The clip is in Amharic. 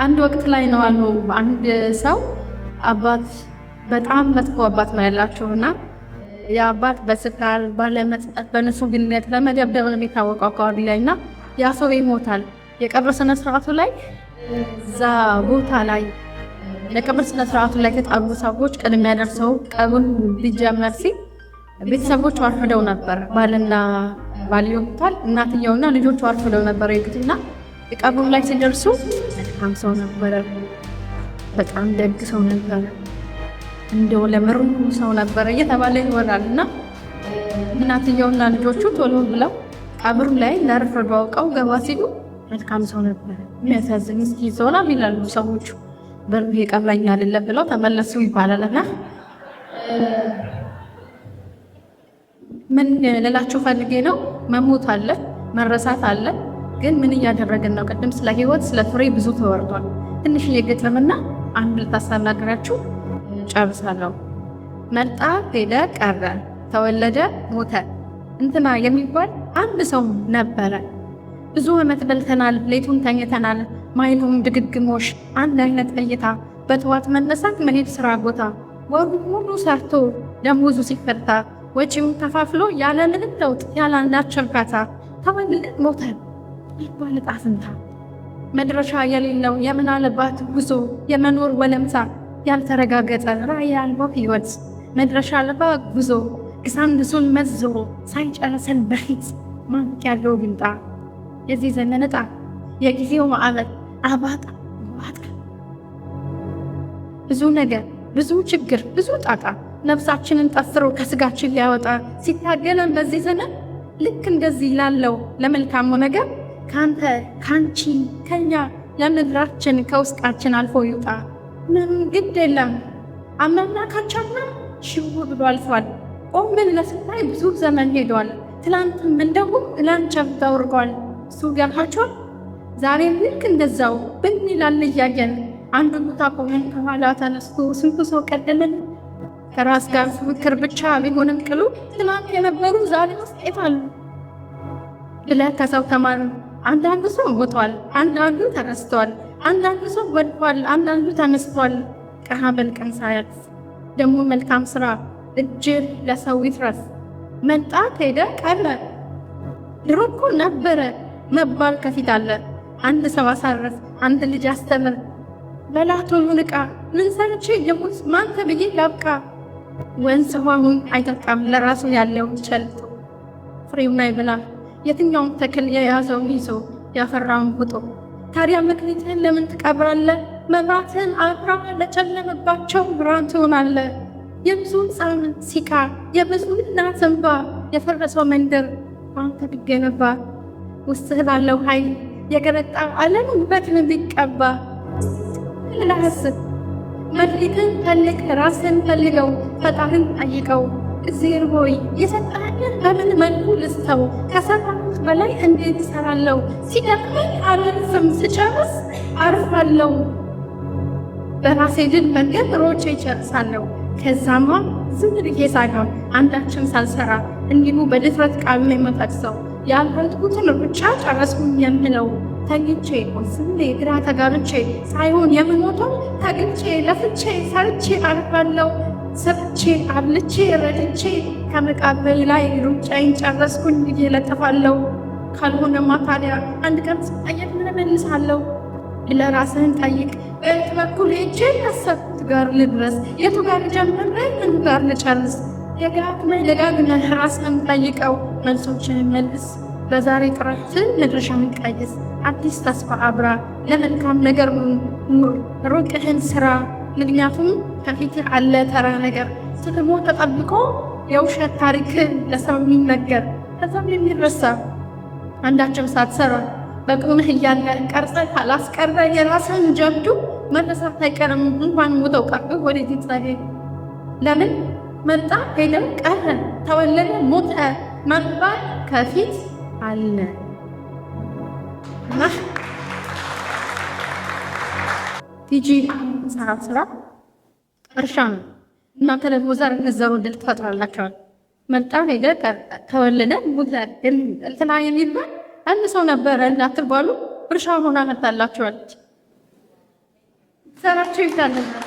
አንድ ወቅት ላይ ነው አሉ አንድ ሰው አባት በጣም መጥፎ አባት ነው ያላቸውና የአባት በስካር ባለመጠጥ በንሱ ግንኙነት ለመደብደብ ነው የሚታወቀው አካባቢ ላይና ያ ሰው ይሞታል። የቀብር ስነ ስርዓቱ ላይ እዛ ቦታ ላይ የቀብር ስነ ስርዓቱ ላይ ከጣሉ ሰዎች ቅድሚያ ደርሰው ቀብሩን ሊጀመር ሲል ቤተሰቦቹ አርፍደው ነበር። ባልና ባልዮ ሞቷል። እናትየውና ልጆቹ አርፍደው ነበር የግትና የቀብሩ ላይ ሲደርሱ በጣም ሰው ነበር፣ በጣም ደግ ሰው ነበር፣ እንደው ለምሩ ሰው ነበር እየተባለ ይወራልና እናትየውና ልጆቹ ቶሎ ብለው ቀብሩ ላይ ለርፍዶ አውቀው ገባ ሲሉ መልካም ሰው ነበር፣ የሚያሳዝን እስኪ ዞና ይላሉ ሰዎቹ። በሩ የቀብረኛ አይደለ ብለው ተመለሱ ይባላልና ምን ልላችሁ ፈልጌ ነው፣ መሞት አለ፣ መረሳት አለ። ግን ምን እያደረግን ነው? ቅድም ስለ ህይወት ስለ ፍሬ ብዙ ተወርቷል። ትንሽ እየገጠምና አንድ ልታስተናግራችሁ ጨርሳለሁ። መጣ፣ ሄደ፣ ቀረ፣ ተወለደ፣ ሞተ እንትና የሚባል አንድ ሰው ነበረ። ብዙ ዓመት በልተናል፣ ሌቱን ተኝተናል፣ ማይሉም ድግግሞሽ፣ አንድ አይነት እይታ፣ በጠዋት መነሳት፣ መሄድ ስራ ቦታ፣ ወሩ ሙሉ ሰርቶ ደሞዙ ሲፈታ፣ ወጪውን ተፋፍሎ ያለ ምንም ለውጥ ያለ አንዳች እርካታ፣ ተወለደ፣ ሞተ ይባል ዕጣ ፈንታ። መድረሻ የሌለው የምናልባት ጉዞ፣ የመኖር ወለምታ፣ ያልተረጋገጠ ራዕይ አልባ ህይወት፣ መድረሻ አልባ ጉዞ፣ ግሳንግሱን መዞ ሳይጨርሰን በፊት ማንቅ ያለው ግንጣ፣ የዚህ ዘመን ዕጣ የጊዜው ማዕበል አባጣ ዋጣ። ብዙ ነገር፣ ብዙ ችግር፣ ብዙ ጣጣ ነፍሳችንን ጠፍሮ ከስጋችን ሊያወጣ ሲታገለን በዚህ ዘመን ልክ እንደዚህ ላለው ለመልካሙ ነገር ካንተ ካንቺ ከኛ ለምድራችን ከውስጣችን አልፎ ይውጣ። ምን ግድ የለም አምናና ካቻምና ሽው ብሎ አልፏል። ቆም ብለህ ስታይ ብዙ ዘመን ሄዷል። ትላንትም እንደው ላንቸም ተወርጓል። እሱ ገርማችኋል። ዛሬም ልክ እንደዛው ብን ይላል እያየን አንዱ ቦታ ቆመን ከኋላ ተነስቶ ስንቱ ሰው ቀደመን። ከራስ ጋር ፍክር ብቻ ቢሆንም ቅሉ ትላንት የነበሩ ዛሬ ውስጥ ይፋሉ ብለህ ከሰው ተማር። አንዳንዱ ሰው ሞቷል፣ አንዳንዱ ተነስቷል፣ አንዳንዱ ሰው ወድቋል፣ አንዳንዱ ተነስቷል። ቀና በልቀን ሳያት ደግሞ መልካም ስራ እጅር ለሰው ይትረፍ። መጣ ሄደ ቀረ ድሮ እኮ ነበረ መባል ከፊት አለ። አንድ ሰው አሳረፍ፣ አንድ ልጅ አስተምር፣ በላቶሉ ንቃ፣ ምን ሰርቼ የሙት ማን ተብዬ ላብቃ። ወንዝ ውሃውን አይጠጣም ለራሱ ያለውን ቸልቶ፣ ፍሬውን አይበላ የትኛውም ተክል የያዘውን ይዞ ያፈራውን ውጦ። ታዲያ ምክንያትህን ለምን ትቀብራለህ? መብራትህን አብራ ለጨለመባቸው ብርሃን ትሆናለህ። የብዙ ሕፃን ሲቃ፣ የብዙ እናት እንባ፣ የፈረሰው መንደር ባንተ ቢገነባ፣ ውስጥህ ላለው ኃይል የገረጣ ዓለም ውበትን ቢቀባ። ለሐስብ መድሊትን ፈልግ፣ ራስን ፈልገው፣ ፈጣርን ጠይቀው። እግዚአብሔር ሆይ የሰጠኸኝን በምን መልኩ ልስተው? ከሰራሁት በላይ እንዴት እሰራለሁ? ሲደክመኝ አላርፍም፣ ስጨርስ አርፋለሁ። በራሴ ድል መንገድ ሮጬ እጨርሳለሁ። ከዛማ ዝም ብዬ ሳይሆን አንዳችን ሳልሰራ እንዲሁ በድፍረት ቃል ነው የምጠቅሰው። ያልበልጥኩትን ብቻ ጨረስኩኝ የምለው ተኝቼ ስሜ ግራ ተጋብቼ ሳይሆን የምሞተው ተግቼ ለፍቼ ሰርቼ አልፋለሁ። ሰርቼ አብልቼ ረድቼ ከመቃብሬ ላይ ሩጫዬን ጨረስኩኝ ብዬ ለጥፋለሁ። ካልሆነማ ታዲያ አንድ ቀን ስጠየቅ ምን እመልሳለሁ? ለራስህን ጠይቅ። በየት በኩል ሄጄ ያሰብኩት ጋር ልድረስ? የቱ ጋር ጀምሬ ምን ጋር ልጨርስ? ደጋግመህ ራስህን ጠይቀው፣ መልሶችህን መልስ። በዛሬ ጥረት መድረሻህን ቀይስ። አዲስ ተስፋ አብራ፣ ለመልካም ነገር ኑር፣ ሩቅህን ስራ። ምክንያቱም ከፊትህ አለ ተራ ነገር፣ ስትሞ ተጠብቆ የውሸት ታሪክን ለሰው የሚነገር ከዛም የሚረሳ። አንዳችም ሳትሰራ በቁምህ እያለ ቀርጸህ ካላስቀረ የራስህን ጀብዱ መረሳት አይቀርም። እንኳን ሞተው ቀርቶ ወዴት ይጸሄድ? ለምን መጣ ሄደ ቀረ ተወለደ ሞተ መባል ከፊት አለ። ቲጂ ስራ እርሻ ነው። እናንተ ደግሞ ዘር እንዘሩ ድል ትፈጥራላችኋል። መጣ ሄደ ቀረ ተወለደ ሞተ እንትና የሚባል አንድ ሰው ነበረ እንዳትባሉ እርሻ ሆና መጣላችኋለች። ዘራቸው ይታለናል።